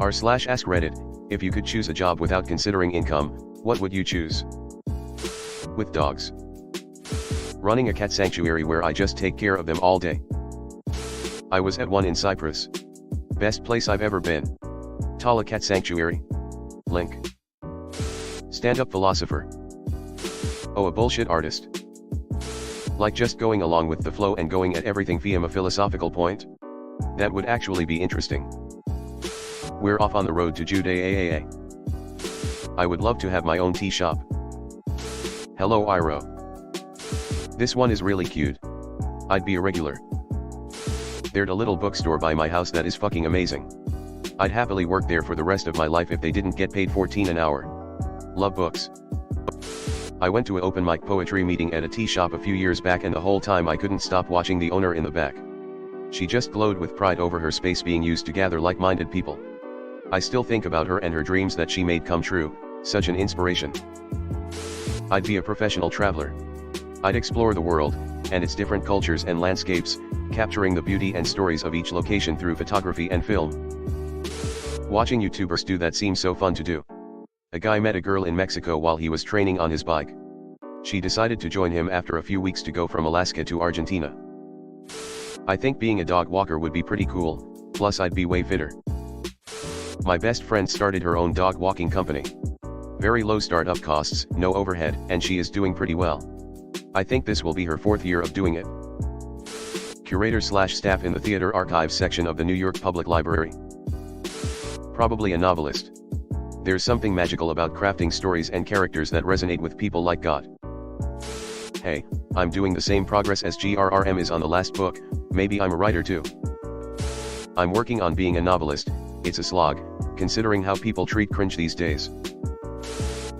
r/AskReddit, if you could choose a job without considering income, what would you choose? With dogs. Running a cat sanctuary where I just take care of them all day. I was at one in Cyprus. Best place I've ever been. Tala Cat Sanctuary. Link. Stand-up philosopher. Oh, a bullshit artist. Like just going along with the flow and going at everything from a philosophical point? That would actually be interesting. We're off on the road to Judaea. I would love to have my own tea shop. Hello Iro. This one is really cute. I'd be a regular. There's a little bookstore by my house that is fucking amazing. I'd happily work there for the rest of my life if they didn't get paid $14 an hour. Love books. I went to an open mic poetry meeting at a tea shop a few years back, and the whole time I couldn't stop watching the owner in the back. She just glowed with pride over her space being used to gather like-minded people. I still think about her and her dreams that she made come true, such an inspiration. I'd be a professional traveler. I'd explore the world, and its different cultures and landscapes, capturing the beauty and stories of each location through photography and film. Watching YouTubers do that seems so fun to do. A guy met a girl in Mexico while he was training on his bike. She decided to join him after a few weeks to go from Alaska to Argentina. I think being a dog walker would be pretty cool, plus I'd be way fitter. My best friend started her own dog walking company. Very low startup costs, no overhead, and she is doing pretty well. I think this will be her 4th year of doing it. Curator/staff in the theater archives section of the New York Public Library. Probably a novelist. There's something magical about crafting stories and characters that resonate with people like God. Hey, I'm doing the same progress as GRRM is on the last book, maybe I'm a writer too. I'm working on being a novelist, it's a slog, considering how people treat cringe these days.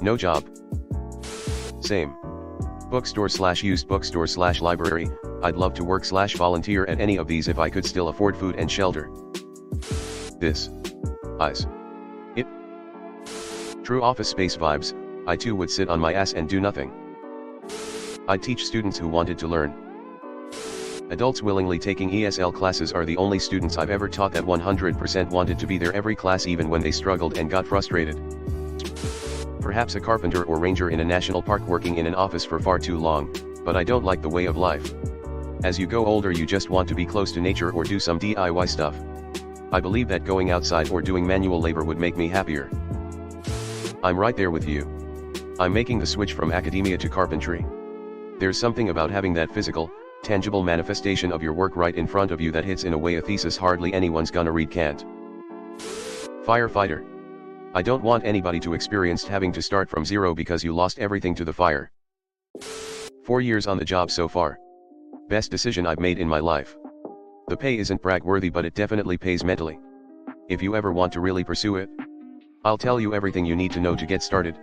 No job. Same. Bookstore/used bookstore/library, I'd love to work/volunteer at any of these if I could still afford food and shelter. This. Eyes. It. True office space vibes, I too would sit on my ass and do nothing. I'd teach students who wanted to learn. Adults willingly taking ESL classes are the only students I've ever taught that 100% wanted to be there every class even when they struggled and got frustrated. Perhaps a carpenter or ranger in a national park working in an office for far too long, but I don't like the way of life. As you go older you just want to be close to nature or do some DIY stuff. I believe that going outside or doing manual labor would make me happier. I'm right there with you. I'm making the switch from academia to carpentry. There's something about having that physical, tangible manifestation of your work right in front of you that hits in a way a thesis hardly anyone's gonna read can't. Firefighter. I don't want anybody to experience having to start from zero because you lost everything to the fire. 4 years on the job so far. Best decision I've made in my life. The pay isn't brag-worthy but it definitely pays mentally. If you ever want to really pursue it, I'll tell you everything you need to know to get started.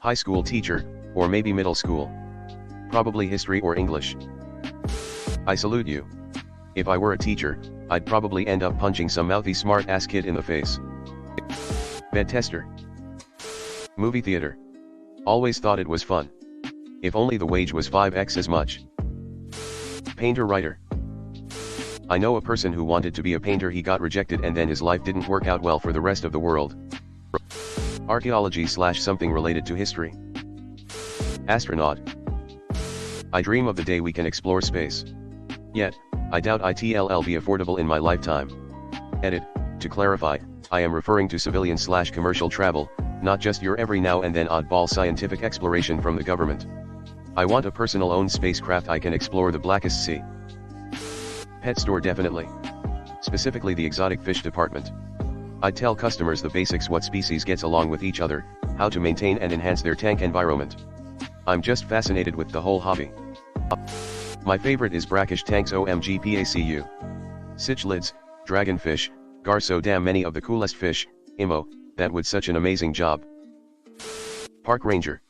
High school teacher, or maybe middle school. Probably history or English. I salute you. If I were a teacher, I'd probably end up punching some mouthy smart-ass kid in the face. Bed tester. Movie theater. Always thought it was fun. If only the wage was 5x as much. Painter-writer. I know a person who wanted to be a painter, he got rejected and then his life didn't work out well for the rest of the world. Archaeology/something related to history. Astronaut. I dream of the day we can explore space. Yet, I doubt it'll be affordable in my lifetime. Edit, to clarify, I am referring to civilian/commercial travel, not just your every now and then oddball scientific exploration from the government. I want a personal-owned spacecraft I can explore the blackest sea. Pet store definitely. Specifically the exotic fish department. I'd tell customers the basics, what species gets along with each other, how to maintain and enhance their tank environment. I'm just fascinated with the whole hobby. My favorite is brackish tanks, OMGPACU. Cichlids, dragonfish, gar, so damn many of the coolest fish, IMO, that would such an amazing job. Park ranger.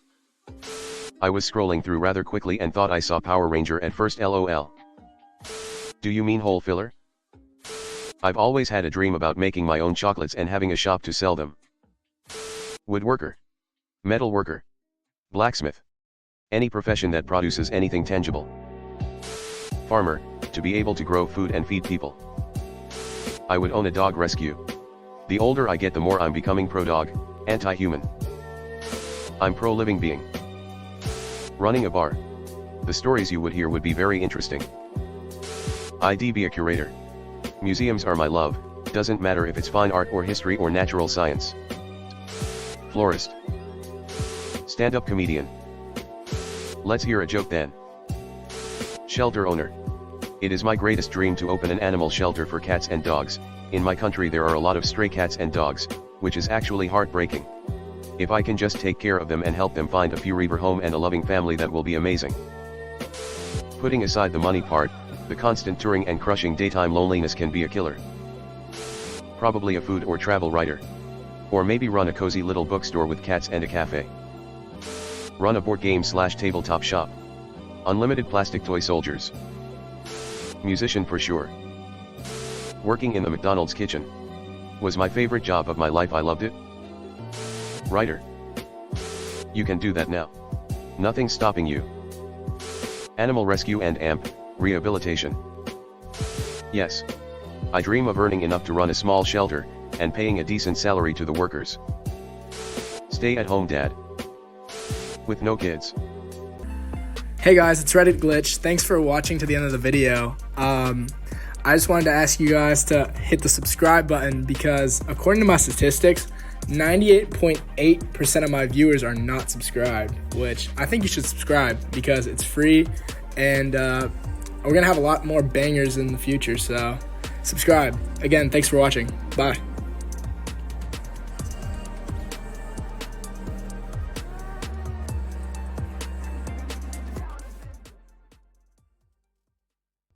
I was scrolling through rather quickly and thought I saw Power Ranger at first, lol. Do you mean hole filler? I've always had a dream about making my own chocolates and having a shop to sell them. Woodworker. Metal worker. Blacksmith. Any profession that produces anything tangible. Farmer, to be able to grow food and feed people. I would own a dog rescue. The older I get, the more I'm becoming pro-dog, anti-human. I'm pro-living being. Running a bar. The stories you would hear would be very interesting. I'd be a curator. Museums are my love, doesn't matter if it's fine art or history or natural science. Florist. Stand-up comedian. Let's hear a joke then. Shelter owner. It is my greatest dream to open an animal shelter for cats and dogs. In my country there are a lot of stray cats and dogs, which is actually heartbreaking. If I can just take care of them and help them find a forever home and a loving family, that will be amazing. Putting aside the money part, the constant touring and crushing daytime loneliness can be a killer. Probably a food or travel writer. Or maybe run a cozy little bookstore with cats and a cafe. Run a board game / tabletop shop. Unlimited plastic toy soldiers. Musician for sure. Working in the McDonald's kitchen was my favorite job of my life, I loved it. Writer. You can do that now. Nothing's stopping you. Animal rescue and AMP, rehabilitation. Yes. I dream of earning enough to run a small shelter, and paying a decent salary to the workers. Stay-at-home dad. With no kids. Hey guys, it's Reddit Glitch. Thanks for watching to the end of the video. I just wanted to ask you guys to hit the subscribe button because according to my statistics, 98.8% of my viewers are not subscribed, which I think you should subscribe because it's free and we're going to have a lot more bangers in the future, so subscribe. Again, thanks for watching. Bye.